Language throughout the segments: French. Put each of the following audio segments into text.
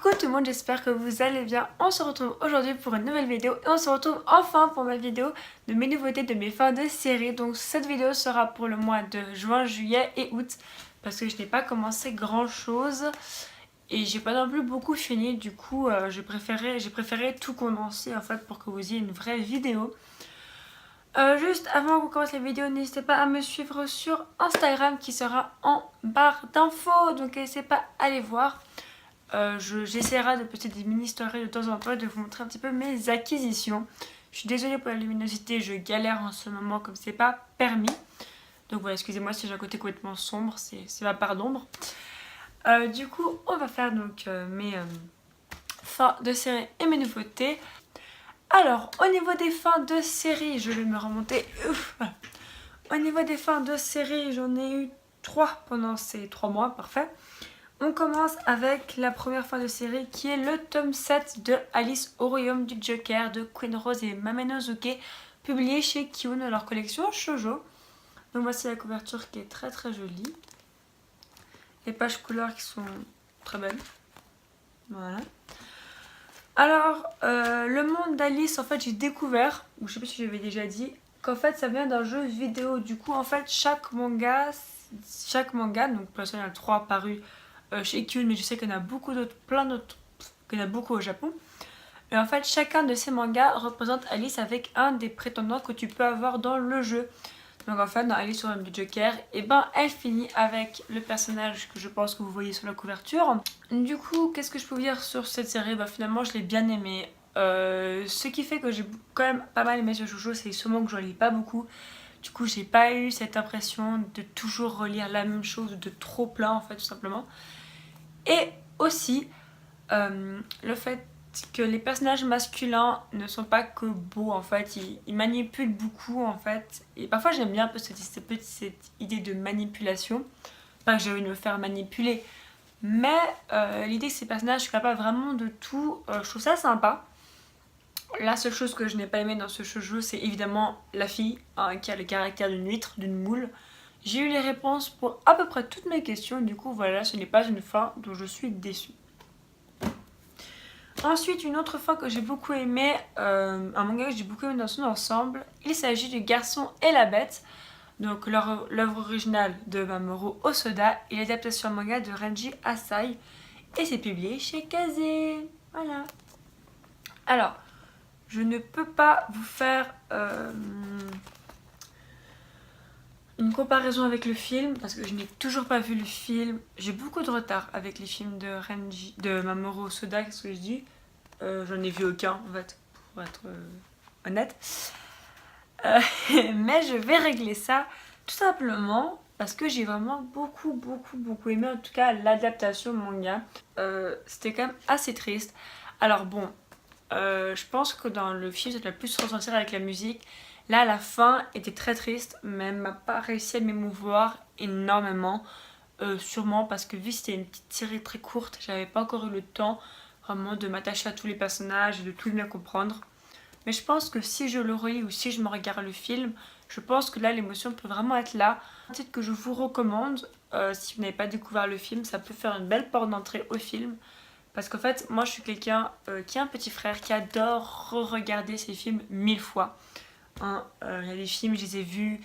Coucou tout le monde, j'espère que vous allez bien. On se retrouve aujourd'hui pour une nouvelle vidéo et on se retrouve enfin pour ma vidéo de mes nouveautés de mes fins de série. Donc cette vidéo sera pour le mois de juin, juillet et août parce que je n'ai pas commencé grand chose et j'ai pas non plus beaucoup fini. Du coup j'ai préféré tout condenser en fait pour que vous ayez une vraie vidéo. Juste avant qu'on commence la vidéo, n'hésitez pas à me suivre sur Instagram qui sera en barre d'infos, donc n'hésitez pas à aller voir. J'essaierai de poster des mini-stories de temps en temps et de vous montrer un petit peu mes acquisitions. Je suis désolée pour la luminosité, je galère en ce moment comme c'est pas permis. Donc voilà, excusez-moi si j'ai un côté complètement sombre, c'est ma part d'ombre. Du coup, on va faire donc mes fins de série et mes nouveautés. Alors, au niveau des fins de série, je vais me remonter. Voilà. Au niveau des fins de série, j'en ai eu 3 pendant ces 3 mois, parfait. On commence avec la première fin de série qui est le tome 7 de Alice au royaume du Joker de Queen Rose et Mamenosuke, publié chez Kiun dans leur collection Shoujo. Donc voici la couverture qui est très très jolie. Les pages couleurs qui sont très belles. Voilà. Alors, le monde d'Alice, en fait, j'ai découvert, ou je sais pas si j'avais déjà dit, qu'en fait, ça vient d'un jeu vidéo. Du coup, en fait, chaque manga, donc pour l'instant, il y en a 3 parus chez Kyun, mais je sais qu'il y en a beaucoup d'autres, plein d'autres, qu'il y en a beaucoup au Japon. Et en fait, chacun de ces mangas représente Alice avec un des prétendants que tu peux avoir dans le jeu. Donc en fait, dans Alice au royaume du Joker, et ben elle finit avec le personnage que je pense que vous voyez sur la couverture. Du coup, qu'est-ce que je peux vous dire sur cette série? Bah finalement, je l'ai bien aimée. Ce qui fait que j'ai quand même pas mal aimé ce shoujo, c'est sûrement que je lis pas beaucoup. Du coup, j'ai pas eu cette impression de toujours relire la même chose, de trop plein en fait, tout simplement. Et aussi, le fait que les personnages masculins ne sont pas que beaux en fait, ils manipulent beaucoup en fait. Et parfois j'aime bien un peu cette idée de manipulation. Pas que j'ai envie de me faire manipuler, mais l'idée que ces personnages soient capables vraiment de tout, je trouve ça sympa. La seule chose que je n'ai pas aimé dans ce shoujo, c'est évidemment la fille hein, qui a le caractère d'une huître, d'une moule. J'ai eu les réponses pour à peu près toutes mes questions, du coup voilà, ce n'est pas une fin dont je suis déçue. Ensuite, une autre fin que j'ai beaucoup aimé, un manga que j'ai beaucoup aimé dans son ensemble, il s'agit du Garçon et la Bête, donc l'œuvre originale de Mamoru Hosoda et l'adaptation manga de Renji Asai, et c'est publié chez Kazé. Voilà. Alors, je ne peux pas vous faire une comparaison avec le film parce que je n'ai toujours pas vu le film. J'ai beaucoup de retard avec les films de Mamoru Hosoda, qu'est-ce que je dis? J'en ai vu aucun en fait, pour être honnête. Mais je vais régler ça tout simplement parce que j'ai vraiment beaucoup aimé en tout cas l'adaptation manga. C'était quand même assez triste. Alors bon, je pense que dans le film ça doit plus se ressentir avec la musique. Là la fin était très triste mais elle m'a pas réussi à m'émouvoir énormément. Sûrement parce que vu que c'était une petite série très courte, j'avais pas encore eu le temps vraiment de m'attacher à tous les personnages et de tout bien comprendre. Mais je pense que si je le relis ou si je me regarde le film, je pense que là l'émotion peut vraiment être là. Un titre que je vous recommande, si vous n'avez pas découvert le film, ça peut faire une belle porte d'entrée au film. Parce qu'en fait, moi je suis quelqu'un qui a un petit frère qui adore re-regarder ses films 1000 fois. Hein, il y a des films, je les ai vus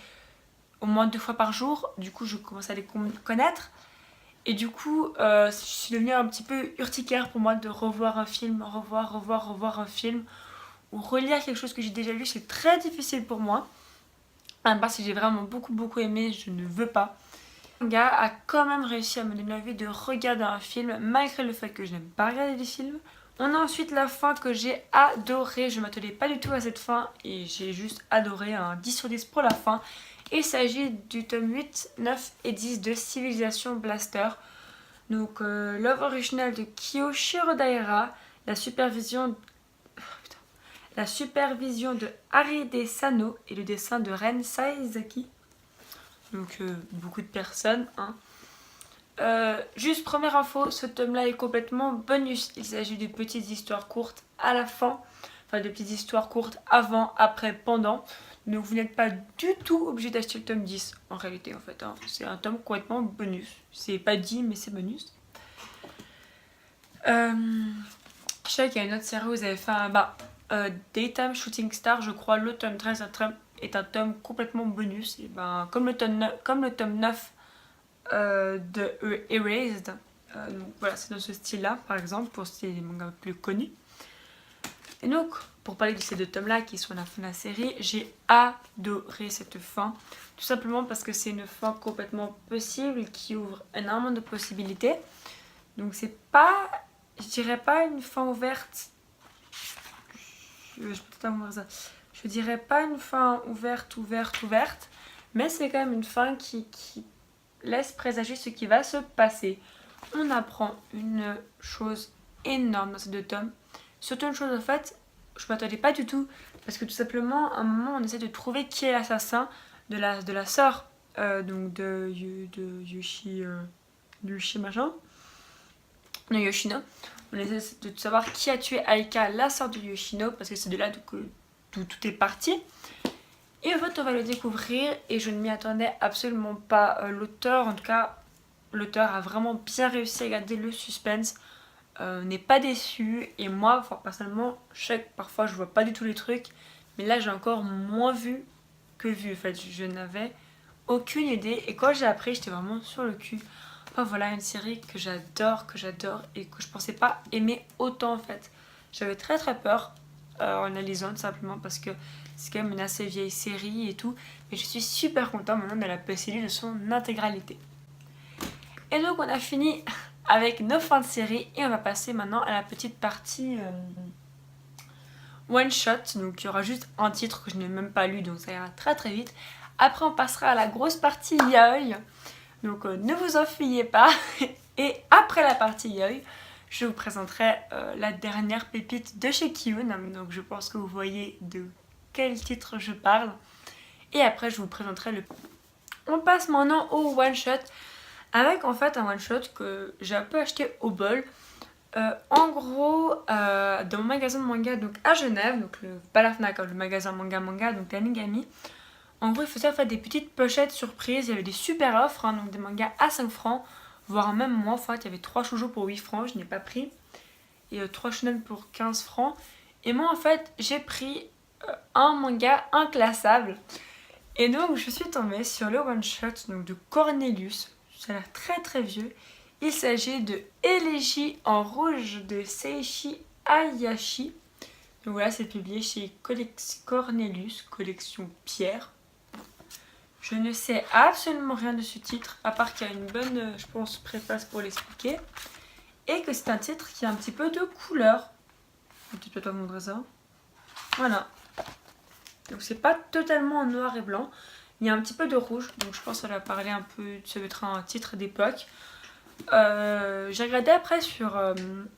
au moins 2 fois par jour, du coup je commence à les connaître. Et du coup, je suis devenue un petit peu urticaire pour moi de revoir un film, revoir un film. Ou relire quelque chose que j'ai déjà vu, c'est très difficile pour moi. À part si j'ai vraiment beaucoup aimé, je ne veux pas. Le gars a quand même réussi à me donner envie de regarder un film, malgré le fait que je n'aime pas regarder des films. On a ensuite la fin que j'ai adorée. Je ne m'attendais pas du tout à cette fin et j'ai juste adoré, un 10 sur 10 pour la fin. Il s'agit du tome 8, 9 et 10 de Civilization Blaster. Donc l'œuvre originale de Kiyoshiro Daira, la supervision de Haride Sano et le dessin de Ren Saizaki. Donc beaucoup de personnes. Hein. Juste première info, ce tome-là est complètement bonus. Il s'agit de petites histoires courtes à la fin. Enfin, de petites histoires courtes avant, après, pendant. Donc vous n'êtes pas du tout obligé d'acheter le tome 10 en réalité en fait. Hein. C'est un tome complètement bonus. C'est pas dit mais c'est bonus. Je sais qu'il y a une autre série où vous avez fait un... Daytime Shooting Star, je crois, le tome 13 est un tome complètement bonus. Et ben, comme le tome 9 de Erased. Donc voilà, c'est dans ce style-là, par exemple, pour ces mangas plus connus. Et donc, pour parler de ces deux tomes-là qui sont à la fin de la série, j'ai adoré cette fin. Tout simplement parce que c'est une fin complètement possible qui ouvre énormément de possibilités. Donc c'est pas, je dirais pas une fin ouverte. Je dirais pas une fin ouverte, mais c'est quand même une fin qui laisse présager ce qui va se passer. On apprend une chose énorme dans ces deux tomes. Surtout une chose en fait, je m'attendais pas du tout, parce que tout simplement, à un moment, on essaie de trouver qui est l'assassin de la sœur donc de Yushi machin, de Yoshino. On essaie de savoir qui a tué Aika, la sœur de Yoshino, parce que c'est de là que tout est parti. Et en fait, on va le découvrir, et je ne m'y attendais absolument pas. L'auteur, en tout cas, l'auteur a vraiment bien réussi à garder le suspense. N'est pas déçu, et moi, personnellement, je sais que parfois je vois pas du tout les trucs, mais là j'ai encore moins vu que vu. En fait, je n'avais aucune idée, et quand j'ai appris, j'étais vraiment sur le cul. Enfin voilà, une série que j'adore, et que je pensais pas aimer autant en fait. J'avais très peur en la lisant, tout simplement parce que c'est quand même une assez vieille série et tout, mais je suis super contente maintenant de la posséder de son intégralité. Et donc on a fini avec nos fins de série, et on va passer maintenant à la petite partie one shot. Donc il y aura juste un titre que je n'ai même pas lu, donc ça ira très vite. Après on passera à la grosse partie yaoi, donc ne vous enfuyez pas. Et après la partie yaoi, je vous présenterai la dernière pépite de chez Kiyun, donc je pense que vous voyez de quel titre je parle. Et après je vous présenterai le... On passe maintenant au one shot, avec en fait un one shot que j'ai un peu acheté au bol. En gros, dans mon magasin de manga donc à Genève, donc pas la Fnac, le magasin manga, donc Tanigami. En gros, il faisait en fait des petites pochettes surprises, il y avait des super offres, donc des mangas à 5 francs, voire même moins. En fait, il y avait 3 shoujo pour 8 francs, je n'ai pas pris, et 3 shonen pour 15 francs. Et moi, en fait, j'ai pris un manga inclassable. Et donc, je suis tombée sur le one-shot donc, de Cornelius. Ça a l'air très vieux. Il s'agit de Élégie en rouge de Seishi Hayashi. Donc voilà, c'est publié chez Cornelius, collection Pierre. Je ne sais absolument rien de ce titre, à part qu'il y a une bonne, je pense, préface pour l'expliquer. Et que c'est un titre qui a un petit peu de couleur. Un petit peu pas montrer ça. Voilà. Donc c'est pas totalement en noir et blanc. Il y a un petit peu de rouge, donc je pense que ça va parler un peu, ça va être un titre d'époque. J'ai regardé après sur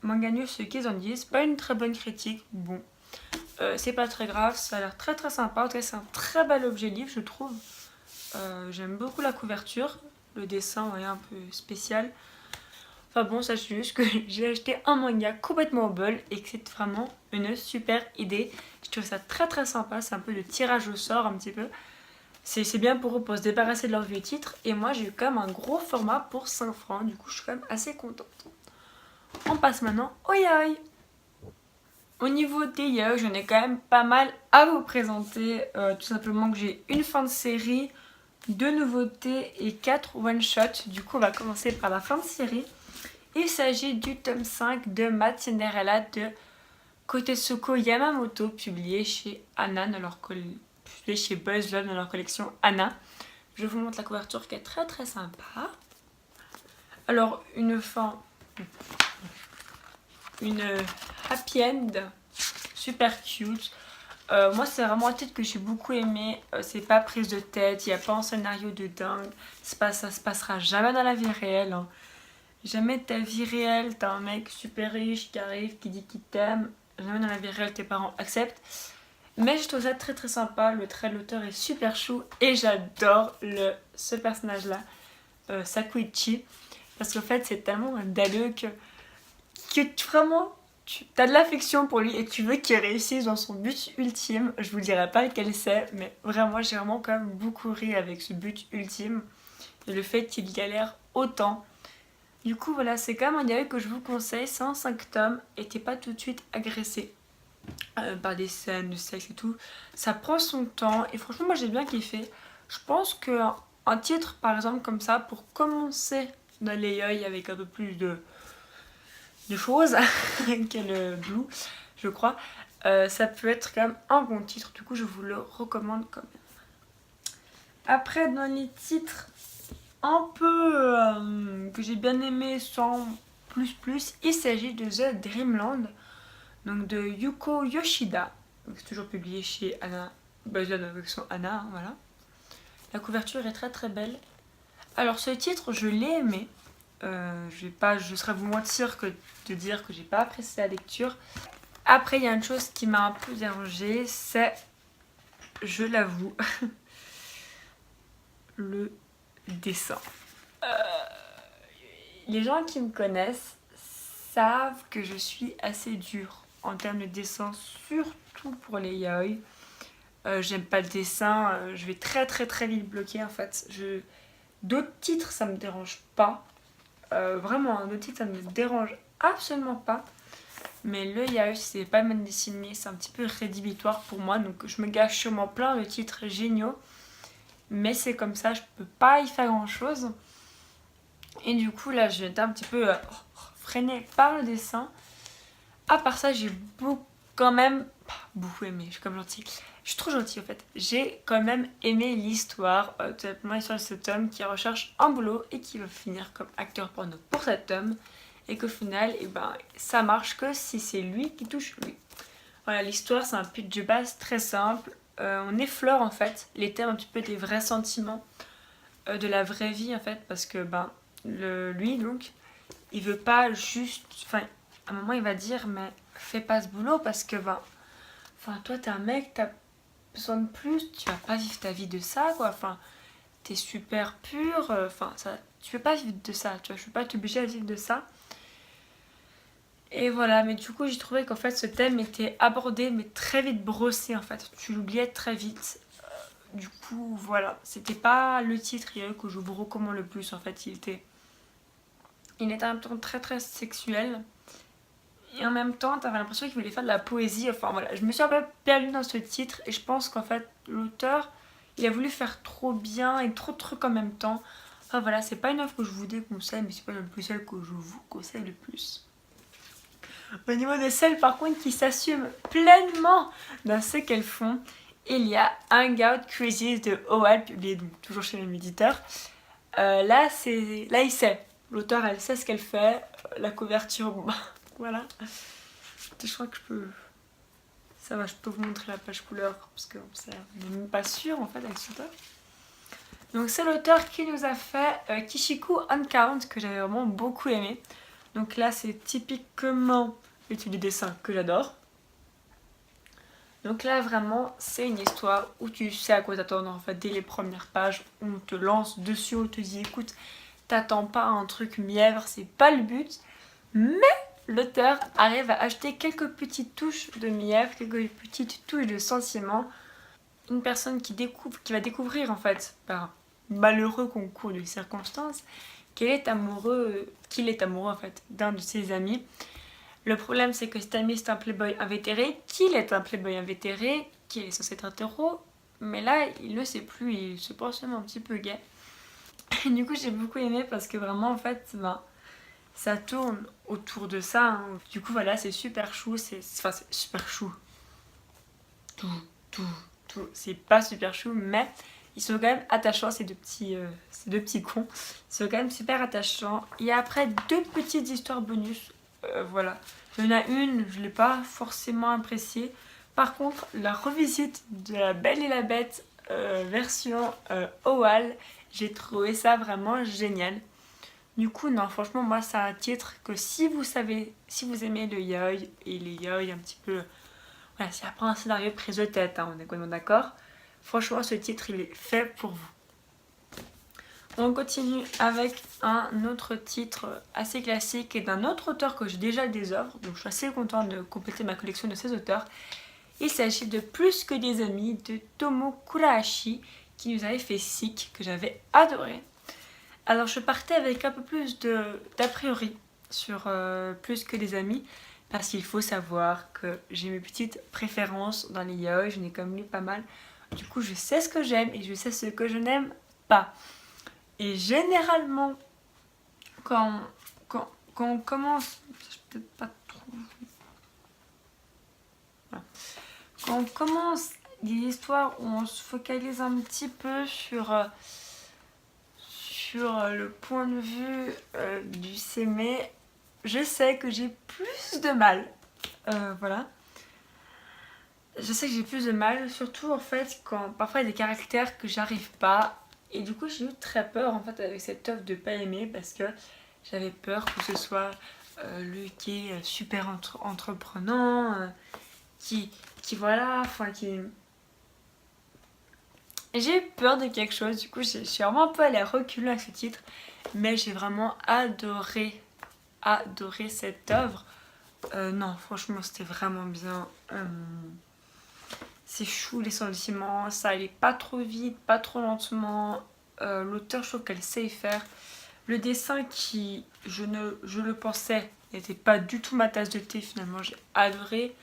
Manga News ce qu'ils en disent. Pas une très bonne critique, bon. C'est pas très grave, ça a l'air très sympa. En tout cas, c'est un très bel objet livre, je trouve. J'aime beaucoup la couverture, le dessin est un peu spécial. Enfin bon, sachez juste que j'ai acheté un manga complètement au bol et que c'est vraiment une super idée. Je trouve ça très sympa, c'est un peu de tirage au sort un petit peu. C'est bien pour eux pour se débarrasser de leurs vieux titres. Et moi j'ai eu quand même un gros format pour 5 francs, du coup je suis quand même assez contente. On passe maintenant au yaoi. Au niveau des yaoi, j'en ai quand même pas mal à vous présenter. Tout simplement que j'ai une fin de série, 2 nouveautés et 4 one-shots. Du coup on va commencer par la fin de série. Il s'agit du tome 5 de Mad Cinderella de Kotetsuko Yamamoto, publié chez Anna dans leur publié chez Buzz Love dans leur collection Anna. Je vous montre la couverture qui est très sympa. Alors une fin, une happy end, super cute. Moi c'est vraiment un titre que j'ai beaucoup aimé. C'est pas prise de tête, il n'y a pas un scénario de dingue. Ça se passera jamais dans la vie réelle. Hein. Jamais de ta vie réelle, t'as un mec super riche qui arrive, qui dit qu'il t'aime. Jamais dans la vie réelle tes parents acceptent. Mais je trouve ça très sympa, le trait de l'auteur est super chou et j'adore ce personnage là, Sakuichi. Parce qu'en fait c'est tellement un dalleux que vraiment tu as de l'affection pour lui et tu veux qu'il réussisse dans son but ultime. Je vous dirai pas lequel c'est, mais vraiment j'ai vraiment quand même beaucoup ri avec ce but ultime. Et le fait qu'il galère autant. Du coup voilà, c'est quand même un yaoi que je vous conseille, c'est en 5 tomes et t'es pas tout de suite agressé par des scènes de sexe et tout. Ça prend son temps et franchement moi j'ai bien kiffé. Je pense que un titre par exemple comme ça pour commencer dans les yaoi avec un peu plus de choses que le Blue, je crois, ça peut être quand même un bon titre. Du coup je vous le recommande quand même. Après dans les titres un peu que j'ai bien aimé sans plus, il s'agit de The Dreamland, donc de Yuko Yoshida. C'est toujours publié chez Anna, basé dans la version Anna, hein, voilà. La couverture est très très belle. Alors ce titre, je l'ai aimé. Je serais vous mentir que de dire que j'ai pas apprécié la lecture. Après, il y a une chose qui m'a un peu dérangée, c'est, je l'avoue, le dessin. Les gens qui me connaissent savent que je suis assez dure en termes de dessin, surtout pour les yaoi. J'aime pas le dessin, je vais très vite bloquer en fait. D'autres titres ça me dérange pas. Vraiment, d'autres titres ça me dérange absolument pas. Mais le yaoi, c'est pas mal dessiné, c'est un petit peu rédhibitoire pour moi. Donc je me gâche sûrement plein de titres géniaux. Mais c'est comme ça, je peux pas y faire grand chose. Et du coup là j'ai été un petit peu freinée par le dessin. À part ça j'ai quand même beaucoup aimé, je suis comme gentille. Je suis trop gentille en fait. J'ai quand même aimé l'histoire, tout simplement l'histoire de cet homme qui recherche un boulot et qui va finir comme acteur porno pour cet homme. Et qu'au final, eh ben, ça marche que si c'est lui qui touche lui. Voilà, l'histoire c'est un pitch de base très simple. On effleure en fait les thèmes un petit peu des vrais sentiments, de la vraie vie en fait, parce que ben, lui donc, il veut pas juste... Enfin, à un moment il va dire, mais fais pas ce boulot parce que ben... Enfin, toi t'es un mec, t'as besoin de plus, tu vas pas vivre ta vie de ça quoi. Enfin, t'es super pur, enfin, ça, tu peux pas vivre de ça, tu vois, je peux pas t'obliger à vivre de ça. Et voilà, mais du coup j'ai trouvé qu'en fait ce thème était abordé mais très vite brossé en fait, tu l'oubliais très vite. Du coup voilà, c'était pas le titre que je vous recommande le plus en fait, il était un temps très sexuel. Et en même temps, t'avais l'impression qu'il voulait faire de la poésie. Enfin voilà, je me suis un peu perdue dans ce titre et je pense qu'en fait, l'auteur, il a voulu faire trop bien et trop de trucs en même temps. Enfin voilà, c'est pas une œuvre que je vous déconseille, mais c'est pas non plus celle que je vous conseille le plus. Au niveau de celles par contre qui s'assument pleinement dans ce qu'elles font, il y a Hangout Crazy de OWL, publié donc toujours chez le même éditeur. Là, il sait. L'auteur, elle sait ce qu'elle fait. La couverture, bon, voilà. Je crois que je peux... Ça va, je peux vous montrer la page couleur parce qu'on n'est même pas sûr en fait avec cet auteur. Donc c'est l'auteur qui nous a fait Kishiku Uncount que j'avais vraiment beaucoup aimé. Donc là c'est typiquement l'étude du dessin que j'adore. Donc là vraiment c'est une histoire où tu sais à quoi t'attendre en fait dès les premières pages. On te lance dessus, on te dit écoute, t'attends pas un truc mièvre, c'est pas le but. Mais l'auteur arrive à acheter quelques petites touches de mièvre, quelques petites touches de sentiment. Une personne qui va découvrir en fait par malheureux concours de circonstances qu'il est amoureux en fait d'un de ses amis. Le problème c'est que cet ami c'est un playboy invétéré, qu'il est un playboy invétéré, qu'il est censé être hétéro, mais là il ne sait plus, il se pense même un petit peu gay. Et du coup j'ai beaucoup aimé parce que vraiment en fait ça tourne autour de ça. Hein. Du coup voilà c'est super chou, c'est super chou. Tout. C'est pas super chou, mais ils sont quand même attachants, ces deux petits cons. Ils sont quand même super attachants. Il y a après deux petites histoires bonus. Voilà. Il y en a une, je l'ai pas forcément appréciée. Par contre, la revisite de La Belle et la Bête version OWL, j'ai trouvé ça vraiment génial. Du coup, non, franchement, moi, c'est un titre que si vous aimez le yaoi et les yaoi un petit peu... Voilà, c'est après un scénario prise de tête, hein, on est complètement d'accord. Franchement, ce titre, il est fait pour vous. On continue avec un autre titre assez classique et d'un autre auteur que j'ai déjà des œuvres. Donc je suis assez contente de compléter ma collection de ces auteurs. Il s'agit de Plus que des amis de Tomo Kurahashi qui nous avait fait Sick, que j'avais adoré. Alors je partais avec un peu plus d'a priori sur plus que des amis parce qu'il faut savoir que j'ai mes petites préférences dans les yaoi, je n'ai comme lu pas mal. Du coup je sais ce que j'aime et je sais ce que je n'aime pas. Et généralement quand, quand on commence, peut-être pas trop, voilà. Quand on commence des histoires où on se focalise un petit peu sur le point de vue du sémé, je sais que j'ai plus de mal. Voilà. Je sais que j'ai plus de mal, surtout en fait quand parfois il y a des caractères que j'arrive pas. Et du coup j'ai eu très peur en fait avec cette œuvre de pas aimer parce que j'avais peur que ce soit lui qui est super entreprenant, qui voilà, enfin qui... Et j'ai eu peur de quelque chose, du coup je suis vraiment un peu allée à reculer à ce titre, mais j'ai vraiment adoré cette œuvre. Non, franchement c'était vraiment bien. C'est chou les sentiments, ça allait pas trop vite, pas trop lentement. L'auteur, je trouve qu'elle sait y faire. Le dessin qui, je le pensais, n'était pas du tout ma tasse de thé, finalement j'ai adoré.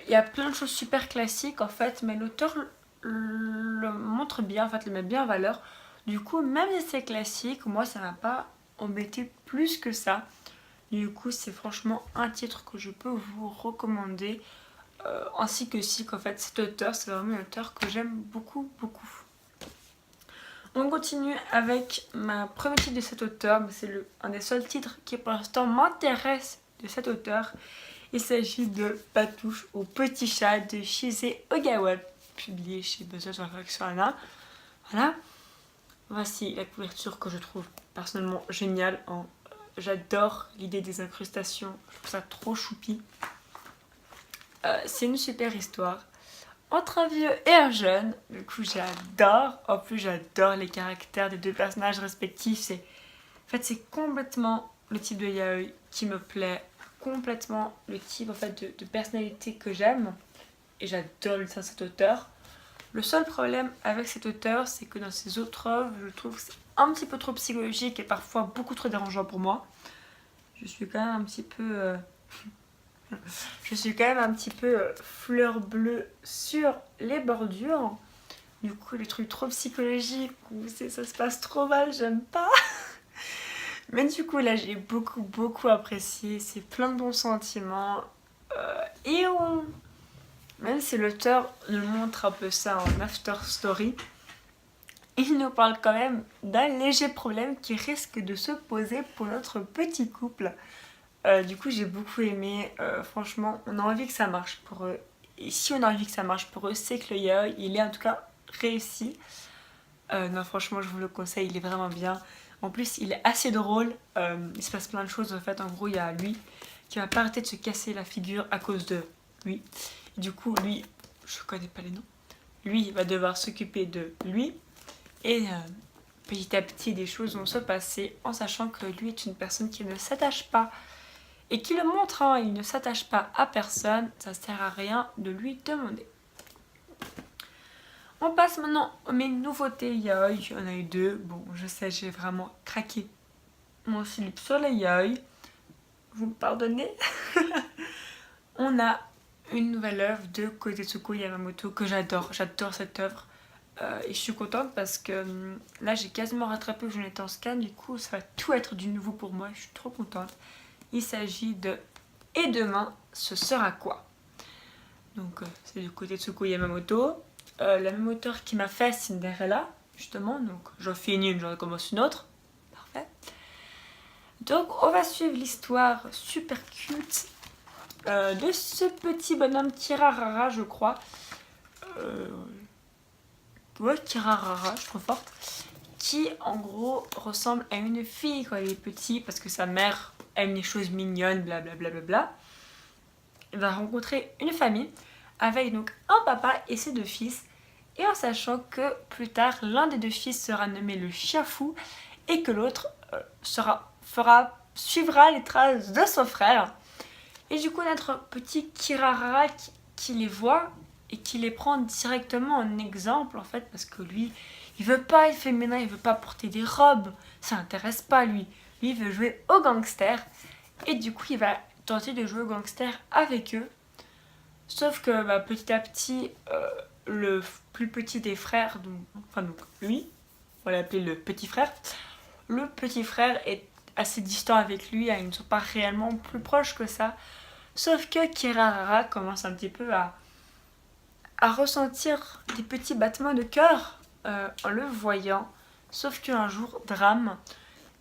Il y a plein de choses super classiques en fait, mais l'auteur le montre bien, en fait, le met bien en valeur. Du coup, même si c'est classique, moi ça m'a pas embêté plus que ça. Du coup, c'est franchement un titre que je peux vous recommander. Ainsi que si qu'en fait cet auteur, c'est vraiment un auteur que j'aime beaucoup, beaucoup. On continue avec ma première titre de cet auteur. C'est un des seuls titres qui pour l'instant m'intéresse de cet auteur. Il s'agit de Patouche au petit chat de Shise Ogawa, publié chez Buzzer dans la collection Anna. Voilà. Voici la couverture que je trouve personnellement géniale. J'adore l'idée des incrustations. Je trouve ça trop choupi. C'est une super histoire entre un vieux et un jeune. Du coup, j'adore. En plus, j'adore les caractères des deux personnages respectifs. En fait, c'est complètement le type de yaoi qui me plaît. Complètement le type en fait, de personnalité que j'aime. Et j'adore le dessin de cet auteur. Le seul problème avec cet auteur, c'est que dans ses autres œuvres, je trouve que c'est un petit peu trop psychologique et parfois beaucoup trop dérangeant pour moi. Je suis quand même un petit peu... fleur bleue sur les bordures. Du coup, les trucs trop psychologiques où ça se passe trop mal, j'aime pas. Mais du coup, là, j'ai beaucoup, beaucoup apprécié. C'est plein de bons sentiments. Même si l'auteur nous montre un peu ça en after story, il nous parle quand même d'un léger problème qui risque de se poser pour notre petit couple. Du coup, j'ai beaucoup aimé. Franchement, on a envie que ça marche pour eux. Et si on a envie que ça marche pour eux, c'est que le yaoi, il est en tout cas réussi. Non, franchement, je vous le conseille, il est vraiment bien. En plus, il est assez drôle. Il se passe plein de choses. En fait, en gros, il y a lui qui va pas arrêter de se casser la figure à cause de lui. Et du coup, lui, je connais pas les noms. Lui, il va devoir s'occuper de lui. Et petit à petit, des choses vont se passer en sachant que lui est une personne qui ne s'attache pas. Et qui le montre, hein, il ne s'attache pas à personne, ça sert à rien de lui demander. On passe maintenant aux mes nouveautés yaoi, il y en a eu deux. Bon, je sais, j'ai vraiment craqué mon slip sur les yaoi. Vous me pardonnez. On a une nouvelle œuvre de Kotetsuko Yamamoto que j'adore. J'adore cette œuvre. Et je suis contente parce que là, j'ai quasiment rattrapé où j'en étais en scan. Du coup, ça va tout être du nouveau pour moi. Je suis trop contente. Il s'agit de Et demain, ce sera quoi? Donc, c'est du côté de Tsuko Yamamoto. La même auteure qui m'a fait Cinderella, justement. Donc, j'en finis une, j'en commence une autre. Parfait. Donc, on va suivre l'histoire super cute de ce petit bonhomme Kirarara, je crois. Ouais, Kirarara, je suis trop forte. Qui, en gros, ressemble à une fille quand il est petit parce que sa mère aime les choses mignonnes, blablabla. Il va rencontrer une famille avec donc un papa et ses deux fils, et en sachant que plus tard l'un des deux fils sera nommé le chien fou et que l'autre suivra les traces de son frère. Et du coup notre petit Kirarara qui les voit et qui les prend directement en exemple en fait parce que lui Il veut pas être féminin, il veut pas porter des robes. Ça l'intéresse pas lui. Lui, il veut jouer au gangster. Et du coup, il va tenter de jouer au gangster avec eux. Sauf que petit à petit, le plus petit des frères, donc lui, on va l'appeler le petit frère. Le petit frère est assez distant avec lui, ils ne sont pas réellement plus proches que ça. Sauf que Kirarara commence un petit peu à ressentir des petits battements de cœur en le voyant. Sauf qu'un jour, drame,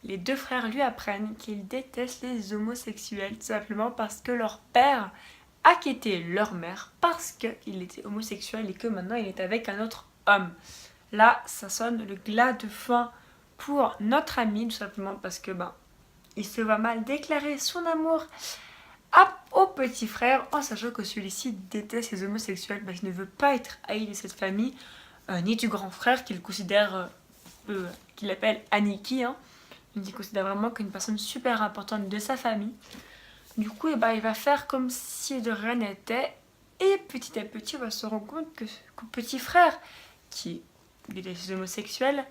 les deux frères lui apprennent qu'ils détestent les homosexuels, tout simplement parce que leur père a quitté leur mère parce qu'il était homosexuel et que maintenant il est avec un autre homme. Là, ça sonne le glas de fin pour notre ami, tout simplement parce que il se voit mal déclarer son amour au petit frère en sachant que celui-ci déteste les homosexuels, il ne veut pas être haï de cette famille, ni du grand frère qu'il considère, qu'il appelle Aniki, hein. Il considère vraiment qu'une personne super importante de sa famille. Du coup, il va faire comme si de rien n'était. Et petit à petit, on va se rendre compte que petit frère, qui est des homosexuels,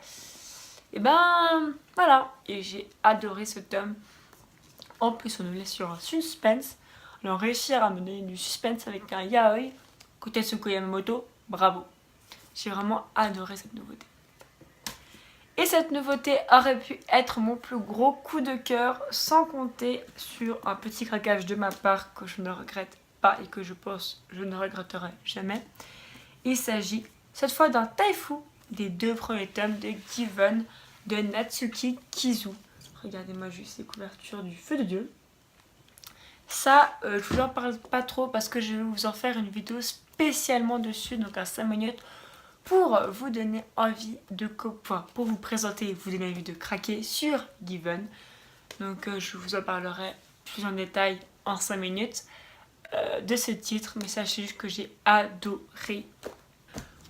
voilà. Et j'ai adoré ce tome. En plus, on nous laisse sur un suspense. Alors, réussir à me donner du suspense avec un yaoi, Kotetsuko Yamamoto, bravo. J'ai vraiment adoré cette nouveauté. Et cette nouveauté aurait pu être mon plus gros coup de cœur, sans compter sur un petit craquage de ma part que je ne regrette pas et que je pense je ne regretterai jamais. Il s'agit cette fois d'un taifu des 2 premiers tomes de Given de Natsuki Kizu. Regardez-moi juste les couvertures du feu de Dieu. Ça, je vous en parle pas trop parce que je vais vous en faire une vidéo spécialement dessus, donc à 5 minutes. Pour vous donner envie pour vous présenter, vous donner envie de craquer sur Given. Donc je vous en parlerai plus en détail en 5 minutes de ce titre, mais sachez juste que j'ai adoré.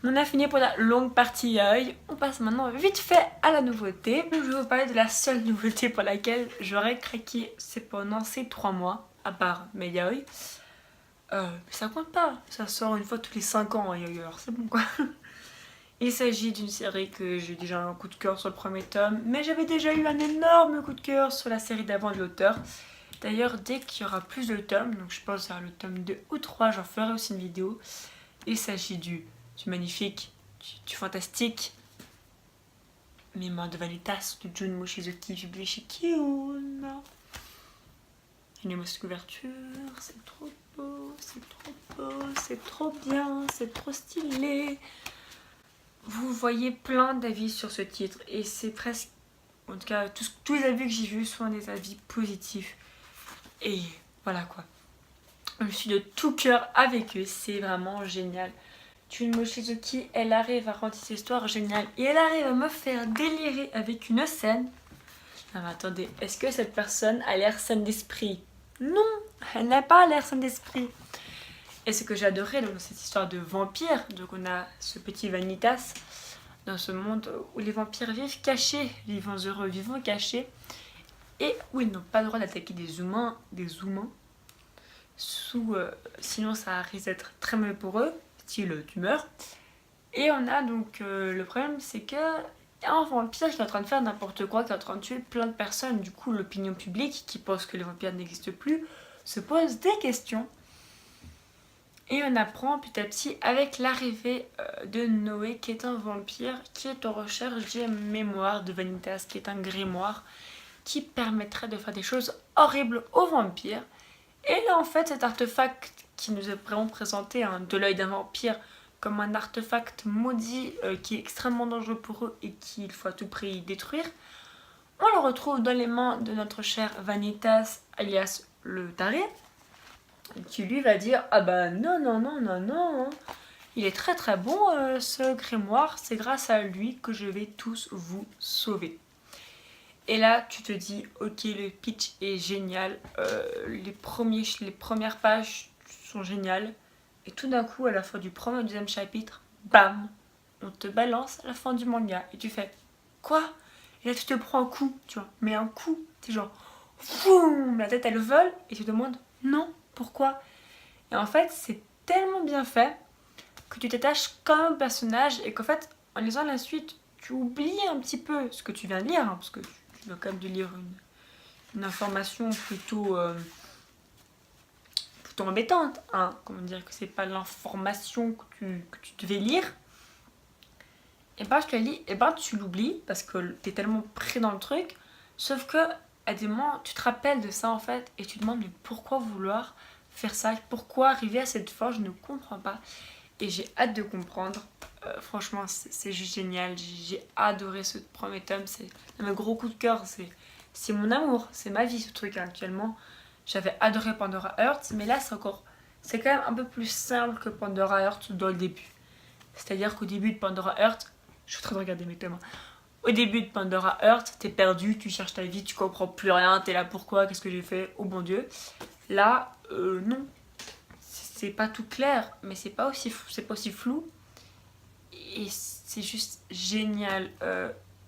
On a fini pour la longue partie yaoi, on passe maintenant vite fait à la nouveauté. Je vais vous parler de la seule nouveauté pour laquelle j'aurais craqué pendant ces 3 mois, à part mes yaoi. Mais ça compte pas, ça sort une fois tous les 5 ans, yaoi, alors c'est bon quoi. Il s'agit d'une série que j'ai déjà un coup de cœur sur le premier tome, mais j'avais déjà eu un énorme coup de cœur sur la série d'avant de l'auteur. D'ailleurs, dès qu'il y aura plus de tomes, donc je pense à le tome 2 ou 3, j'en ferai aussi une vidéo. Il s'agit du magnifique, du fantastique Mémoire de Vanitas de Jun Mochizuki, publié chez Kiun. Une émotion couverture, c'est trop beau, c'est trop bien, c'est trop stylé. Vous voyez plein d'avis sur ce titre et c'est presque, en tout cas tous les avis que j'ai vus sont des avis positifs et voilà quoi. Je suis de tout cœur avec eux, c'est vraiment génial. Jun Mochizuki, elle arrive à rendre cette histoire géniale et elle arrive à me faire délirer avec une scène. Non mais attendez, est-ce que cette personne a l'air saine d'esprit? Non, elle n'a pas l'air saine d'esprit. Et ce que j'ai adoré dans cette histoire de vampire, donc on a ce petit Vanitas dans ce monde où les vampires vivent cachés, vivant heureux, vivant cachés, et où ils n'ont pas le droit d'attaquer des humains, sinon ça risque d'être très mauvais pour eux, style tu meurs. Et on a donc le problème, c'est que y a un vampire qui est en train de faire n'importe quoi, qui est en train de tuer plein de personnes. Du coup, l'opinion publique, qui pense que les vampires n'existent plus, se pose des questions. Et on apprend petit à petit avec l'arrivée de Noé, qui est un vampire, qui est en recherche des mémoires de Vanitas, qui est un grimoire qui permettrait de faire des choses horribles aux vampires. Et là, en fait, cet artefact qui nous est vraiment présenté de l'œil d'un vampire comme un artefact maudit qui est extrêmement dangereux pour eux et qu'il faut à tout prix détruire, on le retrouve dans les mains de notre cher Vanitas, alias le taré, qui lui va dire « Ah bah non, il est très très bon ce grimoire, c'est grâce à lui que je vais tous vous sauver. » Et là tu te dis « Ok, le pitch est génial, les premières pages sont géniales. » Et tout d'un coup, à la fin du premier et deuxième chapitre, bam, on te balance à la fin du manga. Et tu fais « Quoi ?» Et là tu te prends un coup, tu vois, mais un coup, t'es genre « Boum !» La tête elle vole et tu te demandes « Non, pourquoi ?» Et en fait, c'est tellement bien fait que tu t'attaches comme un personnage et qu'en fait, en lisant la suite, tu oublies un petit peu ce que tu viens de lire, hein, parce que tu viens quand même de lire une information plutôt embêtante, hein. Comment dire que c'est pas l'information que tu devais lire. Et ben je te la lis, et ben tu l'oublies parce que t'es tellement pris dans le truc. Sauf que à des moments, tu te rappelles de ça en fait et tu te demandes mais pourquoi vouloir faire ça? Pourquoi arriver à cette fin? Je ne comprends pas. Et j'ai hâte de comprendre. Franchement, c'est juste génial. J'ai adoré ce premier tome. C'est un gros coup de cœur. C'est mon amour. C'est ma vie ce truc hein, actuellement. J'avais adoré Pandora Hearts, mais là c'est quand même un peu plus simple que Pandora Hearts dans le début. C'est-à-dire qu'au début de Pandora Hearts, je suis en train de regarder mes tomes. Au début de Pandora Hearts, t'es perdu, tu cherches ta vie, tu comprends plus rien, t'es là pourquoi, qu'est-ce que j'ai fait, oh bon Dieu. Là, non. C'est pas tout clair, mais c'est pas aussi flou. Et c'est juste génial.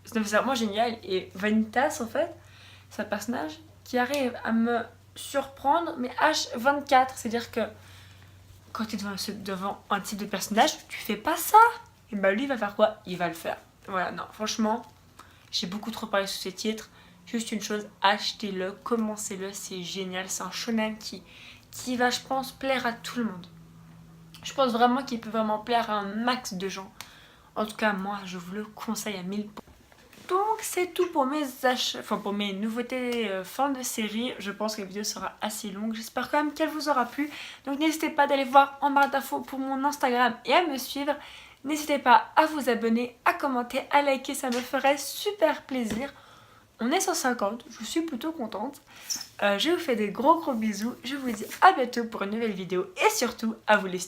C'est vraiment génial. Et Vanitas, en fait, c'est un personnage qui arrive à me surprendre, mais H24. C'est-à-dire que quand tu es devant un type de personnage, tu fais pas ça. Et bah lui, il va faire quoi? Il va le faire. Voilà, non, franchement, j'ai beaucoup trop parlé sur ces titres. Juste une chose, achetez-le, commencez-le, c'est génial. C'est un shonen qui va, je pense, plaire à tout le monde. Je pense vraiment qu'il peut vraiment plaire à un max de gens. En tout cas, moi, je vous le conseille à 1000%. Donc, c'est tout pour mes achats, enfin pour mes nouveautés fin de série. Je pense que la vidéo sera assez longue. J'espère quand même qu'elle vous aura plu. Donc, n'hésitez pas d'aller voir en barre d'infos pour mon Instagram et à me suivre. N'hésitez pas à vous abonner, à commenter, à liker, ça me ferait super plaisir. On est 150, je suis plutôt contente. Je vous fais des gros bisous. Je vous dis à bientôt pour une nouvelle vidéo et surtout à vous les